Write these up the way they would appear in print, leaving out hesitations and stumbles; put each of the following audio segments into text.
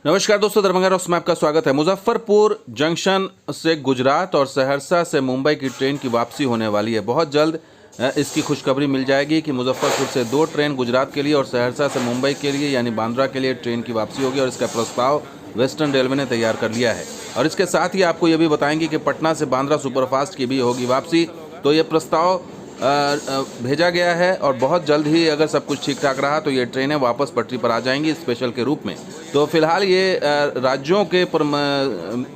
नमस्कार दोस्तों, दरभंगा रॉक्स में आपका स्वागत है। मुजफ्फरपुर जंक्शन से गुजरात और सहरसा से मुंबई की ट्रेन की वापसी होने वाली है। बहुत जल्द इसकी खुशखबरी मिल जाएगी कि मुजफ्फरपुर से 2 ट्रेन गुजरात के लिए और सहरसा से मुंबई के लिए यानी बांद्रा के लिए ट्रेन की वापसी होगी और इसका प्रस्ताव वेस्टर्न रेलवे ने तैयार कर लिया है। और इसके साथ ही आपको ये भी बताएंगे कि पटना से बांद्रा सुपरफास्ट की भी होगी वापसी। तो ये प्रस्ताव भेजा गया है और बहुत जल्द ही अगर सब कुछ ठीक ठाक रहा तो ये ट्रेनें वापस पटरी पर आ जाएंगी स्पेशल के रूप में। तो फिलहाल ये राज्यों के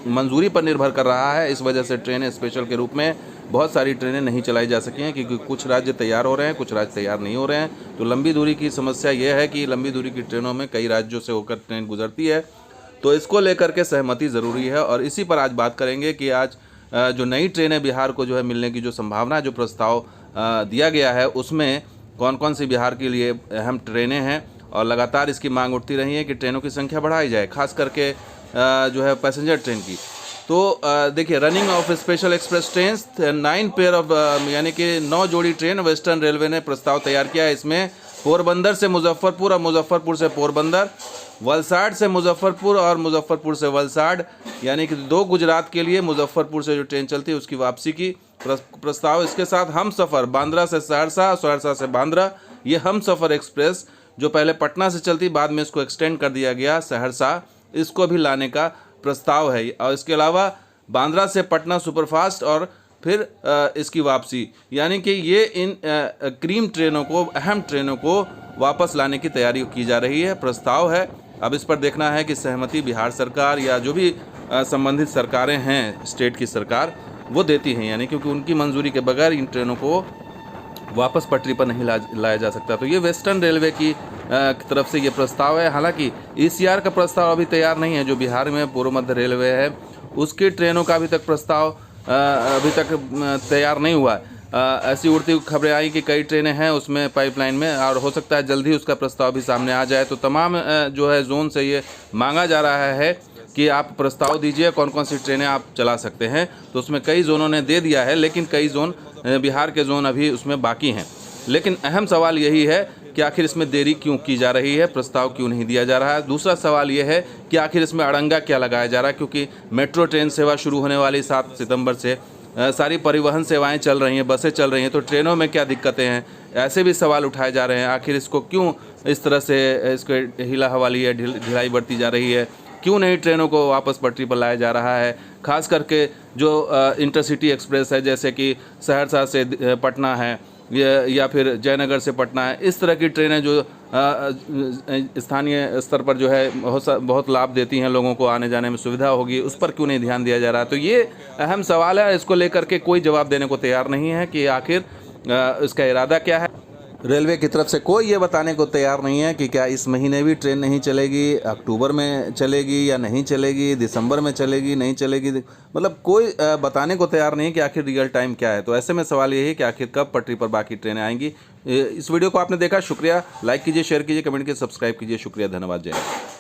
मंजूरी पर निर्भर कर रहा है। इस वजह से ट्रेनें स्पेशल के रूप में बहुत सारी ट्रेनें नहीं चलाई जा सकी हैं क्योंकि कुछ राज्य तैयार हो रहे हैं, कुछ राज्य तैयार नहीं हो रहे हैं। तो लंबी दूरी की समस्या ये है कि लंबी दूरी की ट्रेनों में कई राज्यों से होकर ट्रेन गुजरती है, तो इसको लेकर के सहमति ज़रूरी है। और इसी पर आज बात करेंगे कि आज जो नई ट्रेनें बिहार को जो है मिलने की जो संभावना, जो प्रस्ताव दिया गया है, उसमें कौन कौन सी बिहार के लिए अहम ट्रेनें हैं। और लगातार इसकी मांग उठती रही है कि ट्रेनों की संख्या बढ़ाई जाए, खास करके जो है पैसेंजर ट्रेन की। तो देखिए, running of special express train 9 pair of यानी कि 9 जोड़ी ट्रेन वेस्टर्न रेलवे ने प्रस्ताव तैयार किया है। इसमें पोरबंदर से मुजफ्फरपुर और मुजफ्फरपुर से पोरबंदर, वलसाड से मुजफ्फरपुर और मुजफ्फरपुर से वलसाड, यानी कि 2 गुजरात के लिए मुजफ्फरपुर से जो ट्रेन चलती है उसकी वापसी की प्रस्ताव। इसके साथ हम सफ़र बांद्रा से सहरसा, सहरसा से बांद्रा, ये हम सफ़र एक्सप्रेस जो पहले पटना से चलती, बाद में इसको एक्सटेंड कर दिया गया सहरसा, इसको भी लाने का प्रस्ताव है। और इसके अलावा बांद्रा से पटना सुपरफास्ट और फिर इसकी वापसी, यानी कि ये इन क्रीम ट्रेनों को, अहम ट्रेनों को वापस लाने की तैयारी की जा रही है, प्रस्ताव है। अब इस पर देखना है कि सहमति बिहार सरकार या जो भी संबंधित सरकारें हैं, स्टेट की सरकार, वो देती हैं, यानी क्योंकि उनकी मंजूरी के बगैर इन ट्रेनों को वापस पटरी पर नहीं लाया जा सकता। तो ये वेस्टर्न रेलवे की तरफ से ये प्रस्ताव है। हालांकि ईसीआर का प्रस्ताव अभी तैयार नहीं है। जो बिहार में पूर्व मध्य रेलवे है उसकी ट्रेनों का अभी तक प्रस्ताव अभी तक तैयार नहीं हुआ है। ऐसी उड़ती खबरें आई कि कई ट्रेनें हैं उसमें पाइपलाइन में, और हो सकता है जल्द ही उसका प्रस्ताव भी सामने आ जाए। तो तमाम जो है जोन से ये मांगा जा रहा है कि आप प्रस्ताव दीजिए कौन कौन सी ट्रेनें आप चला सकते हैं। तो उसमें कई जोनों ने दे दिया है, लेकिन कई जोन, बिहार के जोन अभी उसमें बाकी हैं। लेकिन अहम सवाल यही है कि आखिर इसमें देरी क्यों की जा रही है, प्रस्ताव क्यों नहीं दिया जा रहा है। दूसरा सवाल ये है कि आखिर इसमें अड़ंगा क्या लगाया जा रहा है, क्योंकि मेट्रो ट्रेन सेवा शुरू होने वाली 7 सितंबर से, सारी परिवहन सेवाएं चल रही हैं, बसें चल रही हैं, तो ट्रेनों में क्या दिक्कतें हैं, ऐसे भी सवाल उठाए जा रहे हैं। आखिर इसको क्यों इस तरह से इसको हिला हवाली है, ढिलाई बढ़ती जा रही है, क्यों नहीं ट्रेनों को वापस पटरी पर लाया जा रहा है। खास करके जो इंटरसिटी एक्सप्रेस है, जैसे कि सहरसा से पटना है या फिर जयनगर से पटना है, इस तरह की ट्रेनें जो स्थानीय स्तर पर जो है बहुत लाभ देती हैं, लोगों को आने जाने में सुविधा होगी, उस पर क्यों नहीं ध्यान दिया जा रहा है। तो ये अहम सवाल है। इसको लेकर के कोई जवाब देने को तैयार नहीं है कि आखिर इसका इरादा क्या है। रेलवे की तरफ से कोई ये बताने को तैयार नहीं है कि क्या इस महीने भी ट्रेन नहीं चलेगी, अक्टूबर में चलेगी या नहीं चलेगी, दिसंबर में चलेगी नहीं चलेगी, मतलब कोई बताने को तैयार नहीं है कि आखिर रियल टाइम क्या है। तो ऐसे में सवाल यही है कि आखिर कब पटरी पर बाकी ट्रेनें आएंगी। इस वीडियो को आपने देखा, शुक्रिया। लाइक कीजिए, शेयर कीजिए, कमेंट कीजिए, सब्सक्राइब कीजिए। शुक्रिया, धन्यवाद, जय हिंद।